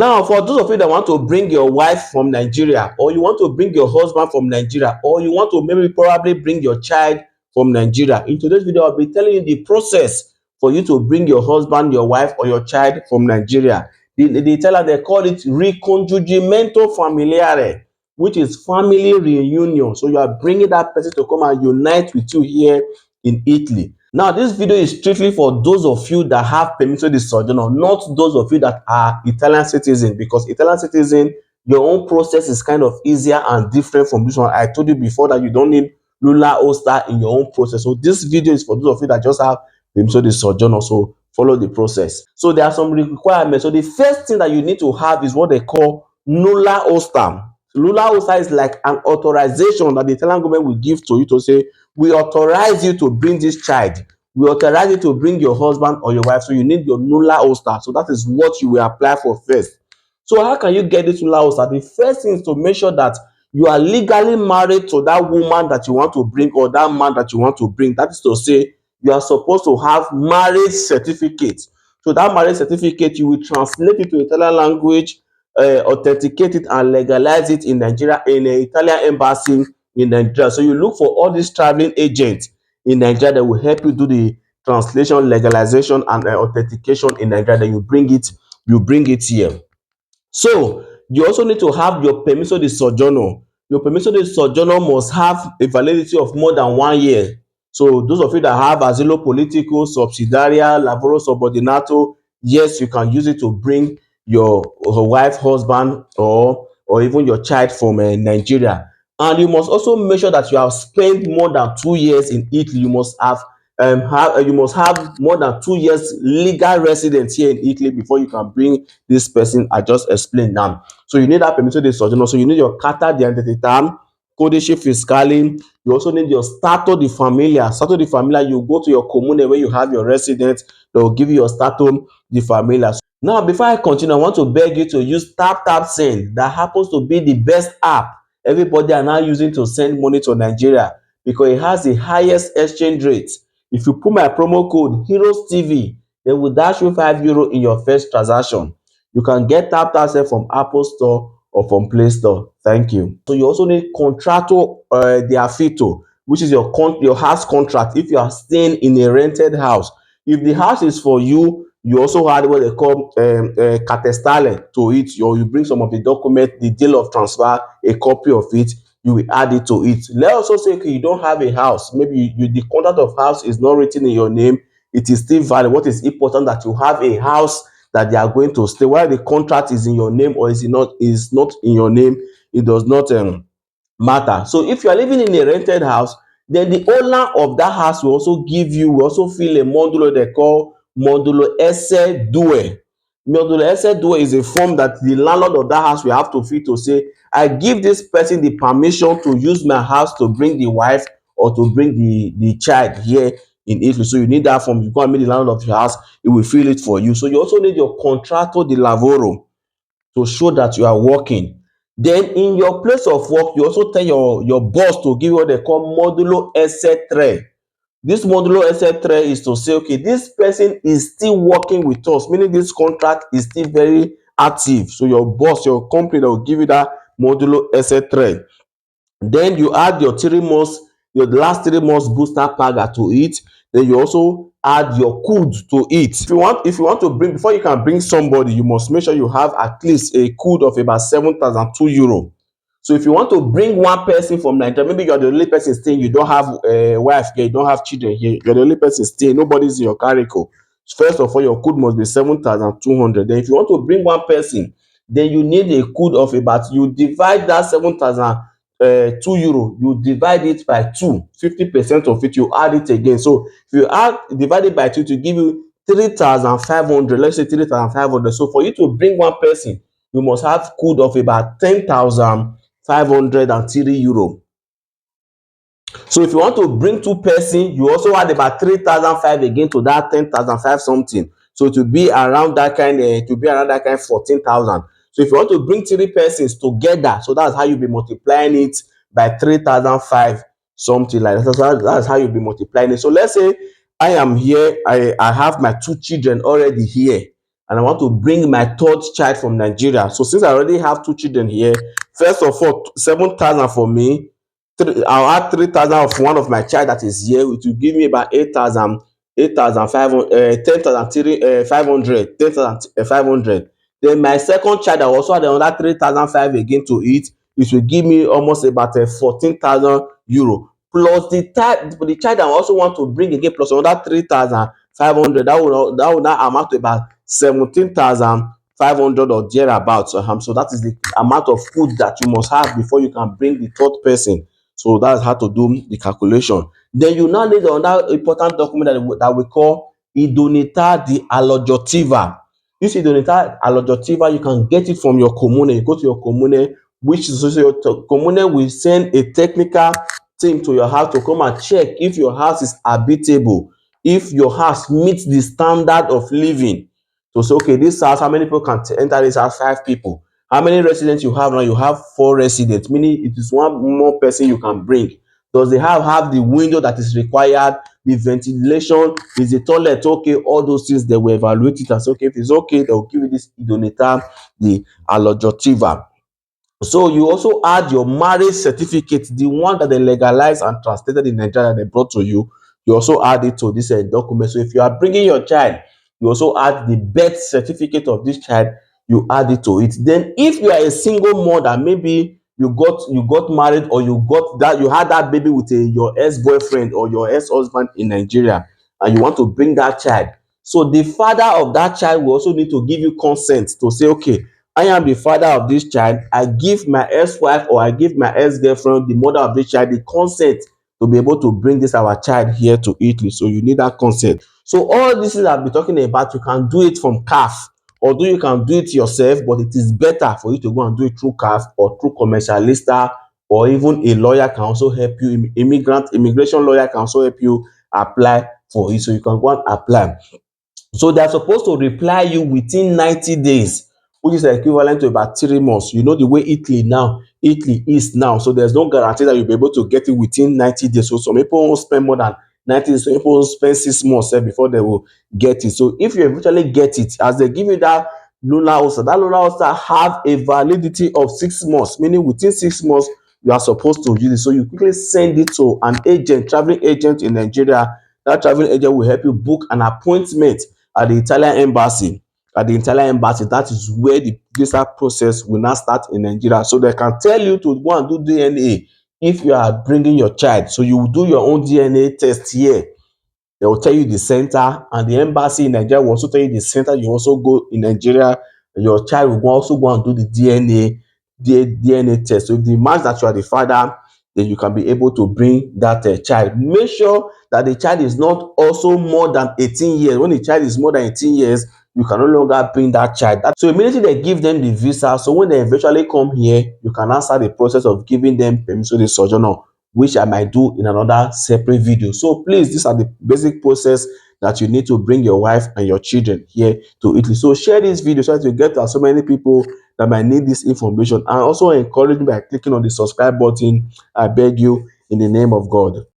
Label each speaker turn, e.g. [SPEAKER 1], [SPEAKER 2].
[SPEAKER 1] Now, for those of you that want to bring your wife from Nigeria, or you want to bring your husband from Nigeria, or you want to maybe probably bring your child from Nigeria, in today's video, I'll be telling you the process for you to bring your husband, your wife, or your child from Nigeria. They tell us they call it Ricongiungimento familiare, which is family reunion. So you are bringing that person to come and unite with you here in Italy. Now, this video is strictly for those of you that have permission di soggiorno, not those of you that are Italian citizens, because Italian citizen, your own process is kind of easier and different from this one. I told you before that you don't need Lula Oster in your own process. So this video is for those of you that just have permission di soggiorno. So follow the process. So there are some requirements. So the first thing that you need to have is what they call Nulla Oster. Nulla Oster is like an authorization that the Italian government will give to you to say, we authorize you to bring this child. We authorize you to bring your husband or your wife. So you need your Nulla Oster. So that is what you will apply for first. So how can you get this Nulla Oster? The first thing is to make sure that you are legally married to that woman that you want to bring, or that man that you want to bring. That is to say, you are supposed to have marriage certificate. So that marriage certificate, you will translate it to Italian language, authenticate it and legalize it in Nigeria, in an Italian embassy in Nigeria. So you look for all these traveling agents in Nigeria that will help you do the translation, legalization, and authentication in Nigeria. Then you bring it here. So you also need to have your permesso di soggiorno. Your permesso di soggiorno must have a validity of more than 1 year. So those of you that have asilo politico, subsidiaria, lavoro subordinato, yes, you can use it to bring your wife, husband, or even your child from Nigeria. And you must also make sure that you have spent more than 2 years in Italy. You must have more than 2 years legal residence here in Italy before you can bring this person I just explained now. So you need that permesso di soggiorno. So you need your carta di identità, codice fiscale. You also need your stato di famiglia. Stato di famiglia, you go to your comune where you have your residence. They will give you your stato di famiglia. Now, before I continue, I want to beg you to use Tap Send. That happens to be the best app everybody are now using to send money to Nigeria, because it has the highest exchange rate. If you put my promo code Heroes TV, they will dash you €5 in your first transaction. You can get Tap Send from Apple Store or from Play Store. Thank you. So you also need contratto di affitto, which is your house contract if you are staying in a rented house. If the house is for you, you also add what they call catastale to it, or you bring some of the document, the deal of transfer, a copy of it, you will add it to it. Let's also say, okay, you don't have a house, maybe the contract of house is not written in your name, it is still valid. What is important that you have a house that they are going to stay. Whether the contract is in your name or is not in your name, it does not matter. So if you are living in a rented house, then the owner of that house will also fill a modulo they call modulo esse due. Modulo esse due is a form that the landlord of that house will have to fill to say, I give this person the permission to use my house to bring the wife or to bring the child here in Italy. So you need that form. You go and meet the landlord of your house, it will fill it for you. So you also need your contratto di lavoro to show that you are working. Then in your place of work, you also tell your boss to give you what they call modulo esse3. This modulo esse3 is to say, okay, this person is still working with us, meaning this contract is still very active. So your boss, your company, that will give you that modulo esse3. Then you add your last 3 months booster paga to it. Then you also add your could to it. If you want to bring, before you can bring somebody, you must make sure you have at least a could of about €7,002. So if you want to bring one person from Nigeria, maybe you are the only person staying, you don't have a wife here, you don't have children here, you're the only person staying, nobody's in your carico. First of all, your could must be 7,200. Then if you want to bring one person, then you need a could of about, you divide that 7,000 €2, you divide it by 2, 50% of it, you add it again. So if you divide it by 2 to give you 3,500, let's say 3,500. So for you to bring one person, you must have could of about €10,503. So if you want to bring 2 persons, you also add about 3,500 again to that 10,500 something. So to be around that kind, 14,000. So if you want to bring 3 persons together, so that's how you be multiplying it by 3,500 something like that. So that's how you be multiplying it. So let's say I am here, I have my 2 children already here, and I want to bring my third child from Nigeria. So since I already have two children here, first of all, 7,000 for me. I'll add 3,000 of one of my child that is here, which will give me about 8,000, 8,500, 10,000, 500, 10,500. Then my second child, I will also add another 3,500 again to it. It will give me almost about 14,000 euro. Plus the child I also want to bring again, plus another 3,500. That will now amount to about 17,500 or thereabouts. So that is the amount of food that you must have before you can bring the third person. So that's how to do the calculation. Then you now need another important document that we call Idonita di Allogativa. This Idonita Allogativa, you can get it from your commune. You go to your commune, which is also your commune will send a technical team to your house to come and check if your house is habitable, if your house meets the standard of living. To say, okay, this house, how many people can enter this house? 5 people. How many residents you have now? You have 4 residents, meaning it is one more person you can bring. Does the house have the window that is required, the ventilation, is the toilet okay? All those things they will evaluate it and say, okay, if it's okay, they will give you this Idonita the Allogativa. So you also add your marriage certificate, the one that they legalized and translated in Nigeria, they brought to you. You also add it to this document. So if you are bringing your child, you also add the birth certificate of this child. You add it to it. Then, if you are a single mother, maybe you got married, or you had that baby with your ex-boyfriend or your ex-husband in Nigeria, and you want to bring that child. So the father of that child will also need to give you consent to say, okay, I am the father of this child. I give my ex-wife or I give my ex-girlfriend, the mother of this child, the consent to be able to bring this our child here to Italy. So you need that consent. So all this is I've been talking about, you can do it from CAF, although you can do it yourself, but it is better for you to go and do it through CAF or through commercialista, or even a lawyer can also help you. Immigration lawyer can also help you apply for it. So you can go and apply. So they are supposed to reply you within 90 days, which is equivalent to about 3 months. You know the way Italy is now. So there's no guarantee that you'll be able to get it within 90 days. So some people won't spend more than 90 days. Some people won't spend 6 months before they will get it. So if you eventually get it, as they give you that Luna also, that Luna also have a validity of 6 months, meaning within 6 months, you are supposed to use it. So you quickly send it to an agent, traveling agent in Nigeria. That traveling agent will help you book an appointment at the Italian embassy. That is where the visa process will now start in Nigeria. So they can tell you to go and do DNA if you are bringing your child. So you will do your own DNA test here. They will tell you the center, and the embassy in Nigeria will also tell you the center. You also go in Nigeria, your child will also go and do the DNA test. So if the match that you are the father, then you can be able to bring that child. Make sure that the child is not also more than 18 years. When the child is more than 18 years, you can no longer bring that child. So immediately they give them the visa, so when they eventually come here, you can now start the process of giving them permission de sojourner, which I might do in another separate video. So please, these are the basic process that you need to bring your wife and your children here to Italy. So share this video so that you get to so many people that might need this information, and also encourage me by clicking on the subscribe button. I beg you in the name of God.